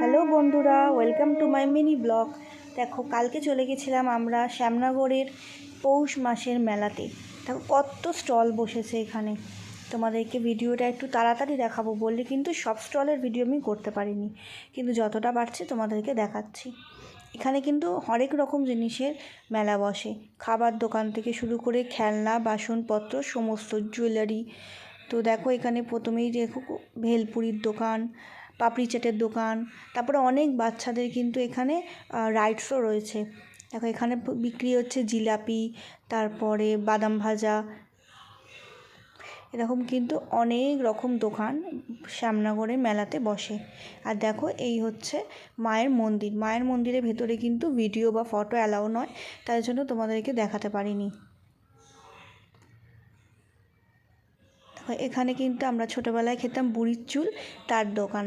Hello বন্ধুরা, welcome to my mini blog. দেখো, কালকে চলে গেছিলাম আমরা শ্যামনগরের পৌষ মাসের মেলাতে। দেখো কত স্টল বসেছে এখানে। তোমাদেরকে ভিডিওটা একটু তাড়াতাড়ি দেখাবো বললে কিন্তু সব স্টলের ভিডিও আমি করতে পারিনি, কিন্তু যতটা পারছি তোমাদেরকে দেখাচ্ছি। এখানে কিন্তু হরেক রকম জিনিসের মেলা বসে, খাবার দোকান থেকে শুরু করে খেলনা, বাসনপত্র, সমস্ত জুয়েলারি। তো দেখো, এখানে প্রথমেই দেখো ভেলপুরির দোকান, পাপড়ি চাটের দোকান, তারপরে অনেক বাচ্চাদের কিন্তু এখানে রাইডসও রয়েছে। দেখো, এখানে বিক্রি হচ্ছে জিলাপি, তারপরে বাদাম ভাজা, এরকম কিন্তু অনেক রকম দোকান শ্যামনগরের মেলাতে বসে। আর দেখো, এই হচ্ছে মায়ের মন্দির। মায়ের মন্দিরের ভেতরে কিন্তু ভিডিও বা ফটো অ্যালাউ নয়, তাই জন্য তোমাদেরকে দেখাতে পারিনি। দেখো, এখানে কিন্তু আমরা ছোটোবেলায় খেতাম বুড়ির চুল, তার দোকান।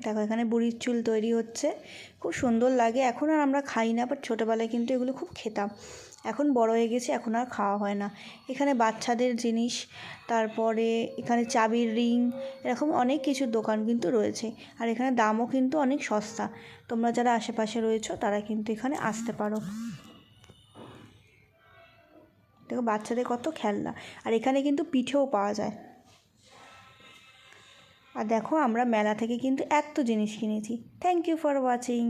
দেখো, এখানে বুড়ির চুল তৈরি হচ্ছে, খুব সুন্দর লাগে। এখন আর আমরা খাই না, বাট ছোটোবেলায় কিন্তু এগুলো খুব খেতাম। এখন বড় হয়ে গেছে, এখন আর খাওয়া হয় না। এখানে বাচ্চাদের জিনিস, তারপরে এখানে চাবির রিং, এরকম অনেক কিছুর দোকান কিন্তু রয়েছে। আর এখানে দামও কিন্তু অনেক সস্তা। তোমরা যারা আশেপাশে রয়েছো তারা কিন্তু এখানে আসতে পারো। দেখো, বাচ্চাদের কত খেলনা। আর এখানে কিন্তু পিঠেও পাওয়া যায়। আর দেখো, আমরা মেলা থেকে কিন্তু এত জিনিস কিনেছি। Thank you for watching.